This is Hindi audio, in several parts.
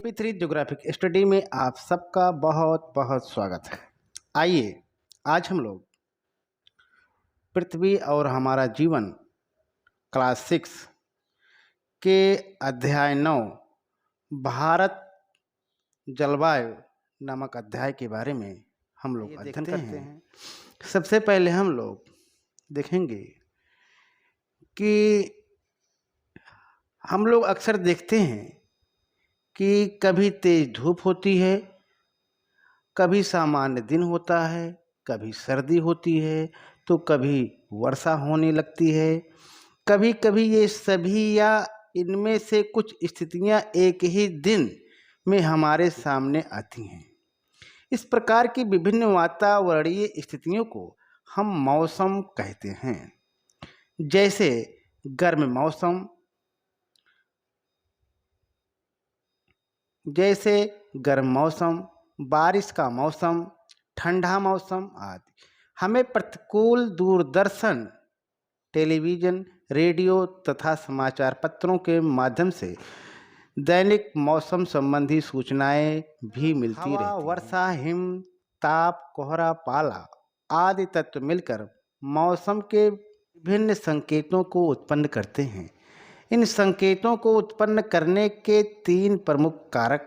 MP3 ज्योग्राफिक स्टडी में आप सबका बहुत बहुत स्वागत है। आइए आज हम लोग पृथ्वी और हमारा जीवन क्लास 6 के अध्याय 9 भारत जलवायु नामक अध्याय के बारे में हम लोग अध्ययन करते हैं। सबसे पहले हम लोग देखेंगे कि हम लोग अक्सर देखते हैं कि कभी तेज धूप होती है, कभी सामान्य दिन होता है, कभी सर्दी होती है तो कभी वर्षा होने लगती है। कभी कभी ये सभी या इनमें से कुछ स्थितियां एक ही दिन में हमारे सामने आती हैं। इस प्रकार की विभिन्न वातावरणीय स्थितियों को हम मौसम कहते हैं। जैसे गर्म मौसम, बारिश का मौसम, ठंडा मौसम आदि। हमें प्रतिकूल दूरदर्शन, टेलीविज़न, रेडियो तथा समाचार पत्रों के माध्यम से दैनिक मौसम संबंधी सूचनाएं भी मिलती रहती हैं। वर्षा, हिम, ताप, कोहरा, पाला आदि तत्व मिलकर मौसम के विभिन्न संकेतों को उत्पन्न करते हैं। इन संकेतों को उत्पन्न करने के 3 प्रमुख कारक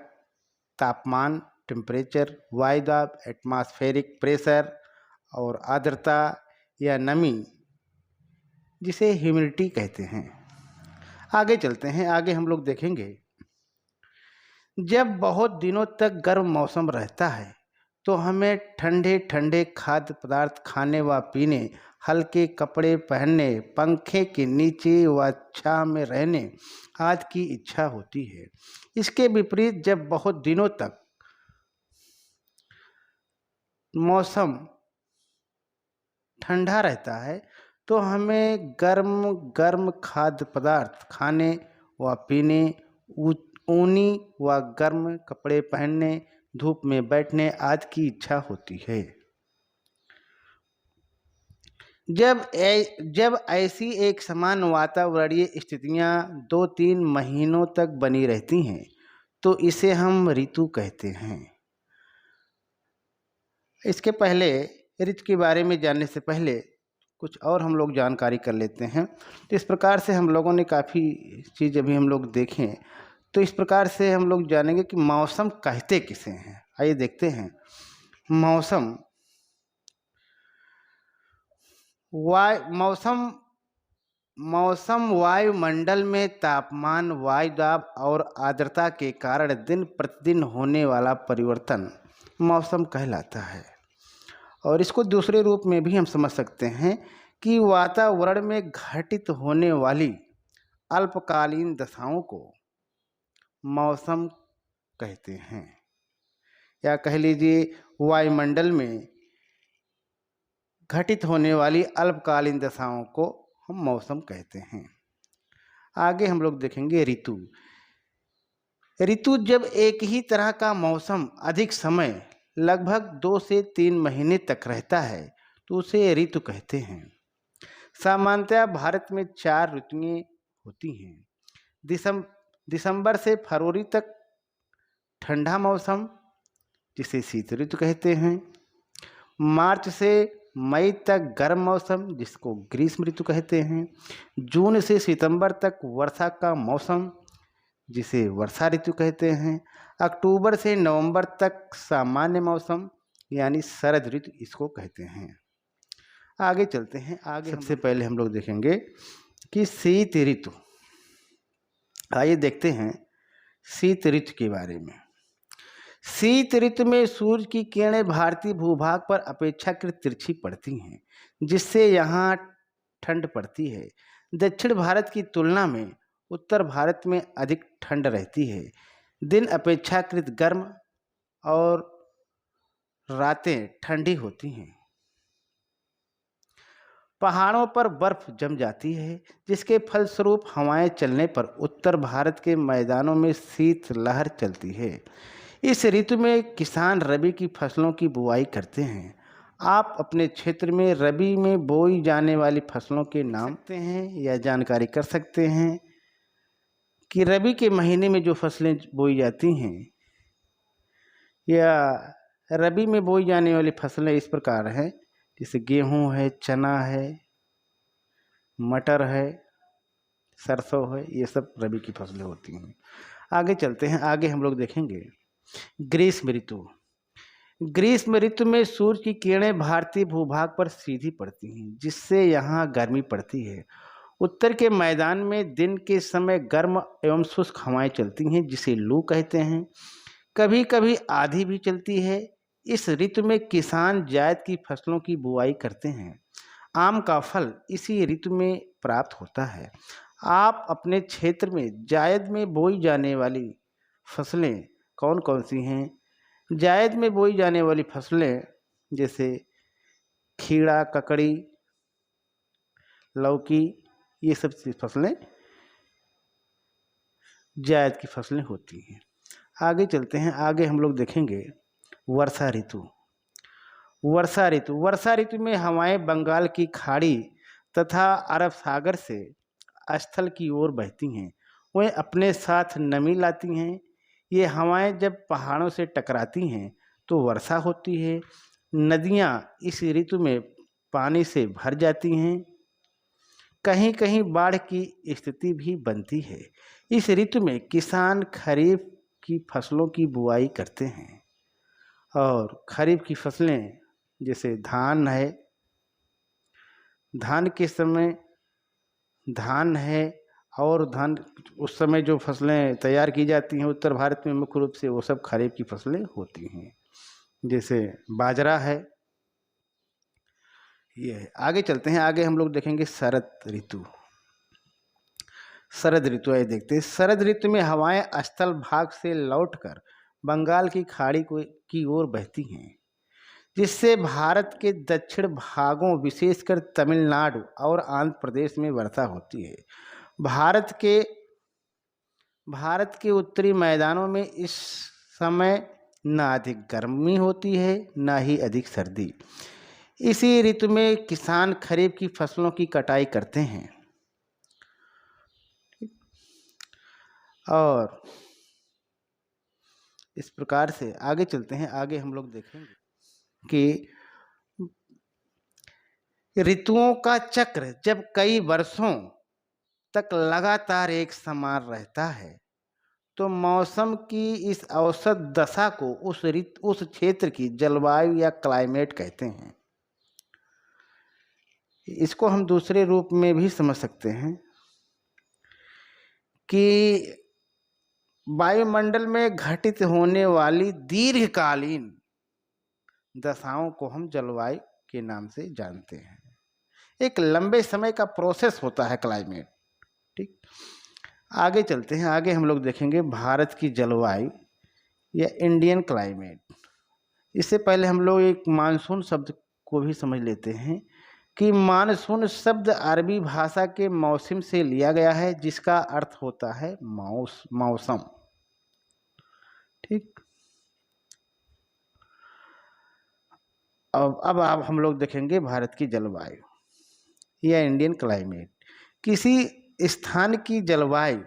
तापमान, टेम्परेचर, वायुदाब, एटमॉस्फेरिक प्रेशर और आर्द्रता या नमी, जिसे ह्यूमिडिटी कहते हैं। आगे चलते हैं। आगे हम लोग देखेंगे जब बहुत दिनों तक गर्म मौसम रहता है तो हमें ठंडे ठंडे खाद्य पदार्थ खाने व पीने, हल्के कपड़े पहनने, पंखे के नीचे व छांव में रहने आदि की इच्छा होती है। इसके विपरीत जब बहुत दिनों तक मौसम ठंडा रहता है तो हमें गर्म गर्म खाद्य पदार्थ खाने व पीने, ऊनी व गर्म कपड़े पहनने, धूप में बैठने आदि की इच्छा होती है। जब ऐसी एक समान वातावरणीय स्थितियां 2-3 महीनों तक बनी रहती हैं तो इसे हम ऋतु कहते हैं। इसके पहले ऋतु के बारे में जानने से पहले कुछ और हम लोग जानकारी कर लेते हैं। तो इस प्रकार से हम लोगों ने काफ़ी चीज़ अभी हम लोग देखें, तो इस प्रकार से हम लोग जानेंगे कि मौसम कहते किसे हैं। आइए देखते हैं। मौसम वायुमंडल में तापमान, वायुदाब और आर्द्रता के कारण दिन प्रतिदिन होने वाला परिवर्तन मौसम कहलाता है। और इसको दूसरे रूप में भी हम समझ सकते हैं कि वातावरण में घटित होने वाली अल्पकालीन दशाओं को मौसम कहते हैं, या कह लीजिए वायुमंडल में घटित होने वाली अल्पकालीन दशाओं को हम मौसम कहते हैं। आगे हम लोग देखेंगे ऋतु जब एक ही तरह का मौसम अधिक समय लगभग 2 से 3 महीने तक रहता है तो उसे ऋतु कहते हैं। सामान्यतः भारत में 4 ऋतुएं होती हैं। दिसंबर से फरवरी तक ठंडा मौसम, जिसे शीत ऋतु कहते हैं। मार्च से मई तक गर्म मौसम, जिसको ग्रीष्म ऋतु कहते हैं। जून से सितंबर तक वर्षा का मौसम, जिसे वर्षा ऋतु कहते हैं। अक्टूबर से नवंबर तक सामान्य मौसम यानी शरद ऋतु इसको कहते हैं। आगे चलते हैं। आगे सबसे पहले हम लोग देखेंगे कि शीत ऋतु। आइए देखते हैं शीत ऋतु के बारे में। शीत ऋतु में सूर्य की किरणें भारतीय भूभाग पर अपेक्षाकृत तिरछी पड़ती हैं, जिससे यहाँ ठंड पड़ती है। दक्षिण भारत की तुलना में उत्तर भारत में अधिक ठंड रहती है। दिन अपेक्षाकृत गर्म और रातें ठंडी होती हैं। पहाड़ों पर बर्फ जम जाती है, जिसके फलस्वरूप हवाएं चलने पर उत्तर भारत के मैदानों में शीत लहर चलती है। इस ऋतु में किसान रबी की फसलों की बुआई करते हैं। आप अपने क्षेत्र में रबी में बोई जाने वाली फसलों के नाम सकते हैं या जानकारी कर सकते हैं कि रबी के महीने में जो फसलें बोई जाती हैं या रबी में बोई जाने वाली फसलें इस प्रकार हैं, जैसे गेहूँ है, चना है, मटर है, सरसों है, ये सब रबी की फसलें होती हैं। आगे चलते हैं, आगे हम लोग देखेंगे ग्रीष्म ऋतु। ग्रीष्म ऋतु में सूर्य की किरणें भारतीय भूभाग पर सीधी पड़ती हैं, जिससे यहाँ गर्मी पड़ती है। उत्तर के मैदान में दिन के समय गर्म एवं शुष्क हवाएं चलती हैं, जिसे लू कहते हैं। कभी कभी आंधी भी चलती है। इस ऋतु में किसान जायद की फसलों की बुआई करते हैं। आम का फल इसी ऋतु में प्राप्त होता है। आप अपने क्षेत्र में जायद में बोई जाने वाली फसलें कौन कौन सी हैं? जायद में बोई जाने वाली फसलें जैसे खीरा, ककड़ी, लौकी, ये सब फसलें जायद की फसलें होती हैं। आगे चलते हैं, आगे हम लोग देखेंगे वर्षा ऋतु। वर्षा ऋतु में हवाएं बंगाल की खाड़ी तथा अरब सागर से स्थल की ओर बहती हैं। वह अपने साथ नमी लाती हैं। ये हवाएं जब पहाड़ों से टकराती हैं तो वर्षा होती है। नदियाँ इस ऋतु में पानी से भर जाती हैं। कहीं कहीं बाढ़ की स्थिति भी बनती है। इस ऋतु में किसान खरीफ की फसलों की बुआई करते हैं और खरीफ की फसलें जैसे धान है, धान के समय धान है, और धान उस समय जो फसलें तैयार की जाती हैं उत्तर भारत में मुख्य रूप से वो सब खरीफ की फसलें होती हैं, जैसे बाजरा है। ये है। आगे चलते हैं, आगे हम लोग देखेंगे शरद ऋतु। शरद ऋतु आइए देखते हैं। शरद ऋतु में हवाएं स्थल भाग से लौटकर बंगाल की खाड़ी की ओर बहती हैं, जिससे भारत के दक्षिण भागों विशेषकर तमिलनाडु और आंध्र प्रदेश में वर्षा होती है। भारत के उत्तरी मैदानों में इस समय न अधिक गर्मी होती है न ही अधिक सर्दी। इसी ऋतु में किसान खरीफ की फसलों की कटाई करते हैं और इस प्रकार से आगे चलते हैं, आगे हम लोग देखेंगे कि ऋतुओं का चक्र जब कई वर्षों तक लगातार एक समान रहता है तो मौसम की इस औसत दशा को उस क्षेत्र की जलवायु या क्लाइमेट कहते हैं। इसको हम दूसरे रूप में भी समझ सकते हैं कि वायुमंडल में घटित होने वाली दीर्घकालीन दशाओं को हम जलवायु के नाम से जानते हैं। एक लंबे समय का प्रोसेस होता है क्लाइमेट। ठीक, आगे चलते हैं, आगे हम लोग देखेंगे भारत की जलवायु या इंडियन क्लाइमेट। इससे पहले हम लोग एक मानसून शब्द को भी समझ लेते हैं कि मानसून शब्द अरबी भाषा के मौसम से लिया गया है, जिसका अर्थ होता है मौसम। ठीक, अब हम लोग देखेंगे भारत की जलवायु या इंडियन क्लाइमेट। किसी स्थान की जलवायु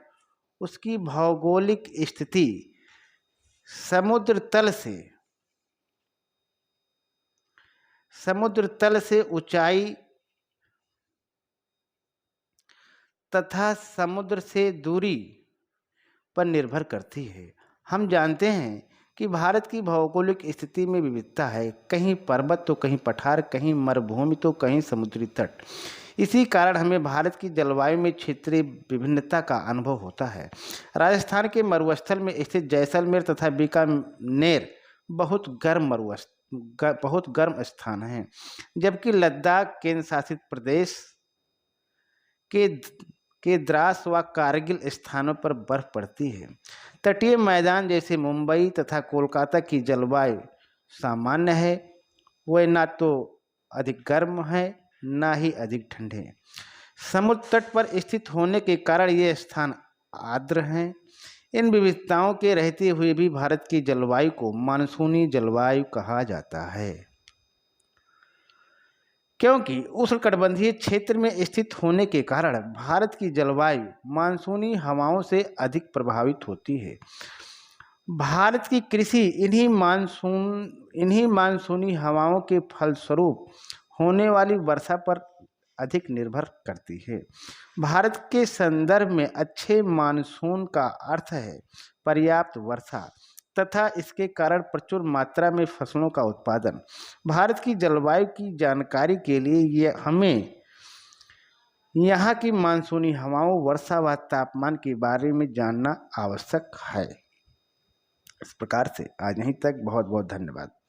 उसकी भौगोलिक स्थिति, समुद्र तल से ऊंचाई तथा समुद्र से दूरी पर निर्भर करती है। हम जानते हैं कि भारत की भौगोलिक स्थिति में विविधता है, कहीं पर्वत तो कहीं पठार, कहीं मरुभूमि तो कहीं समुद्री तट। इसी कारण हमें भारत की जलवायु में क्षेत्रीय विभिन्नता का अनुभव होता है। राजस्थान के मरुस्थल में स्थित जैसलमेर तथा बीकानेर बहुत गर्म स्थान हैं, जबकि लद्दाख केंद्र शासित प्रदेश के द्रास व कारगिल स्थानों पर बर्फ पड़ती है। तटीय मैदान जैसे मुंबई तथा कोलकाता की जलवायु सामान्य है, वह ना तो अधिक गर्म है ना ही अधिक ठंडे। समुद्र तट पर स्थित होने के कारण ये स्थान आर्द्र हैं। इन विविधताओं के रहते हुए भी भारत की जलवायु को मानसूनी जलवायु कहा जाता है। क्योंकि उष्णकटिबंधीय क्षेत्र में स्थित होने के कारण भारत की जलवायु मानसूनी हवाओं से अधिक प्रभावित होती है। भारत की कृषि इन्हीं मानसूनी हवाओं के फलस्वरूप होने वाली वर्षा पर अधिक निर्भर करती है। भारत के संदर्भ में अच्छे मानसून का अर्थ है पर्याप्त वर्षा तथा इसके कारण प्रचुर मात्रा में फसलों का उत्पादन। भारत की जलवायु की जानकारी के लिए हमें यहाँ की मानसूनी हवाओं, वर्षा व तापमान के बारे में जानना आवश्यक है। इस प्रकार से आज यहीं तक। बहुत बहुत धन्यवाद।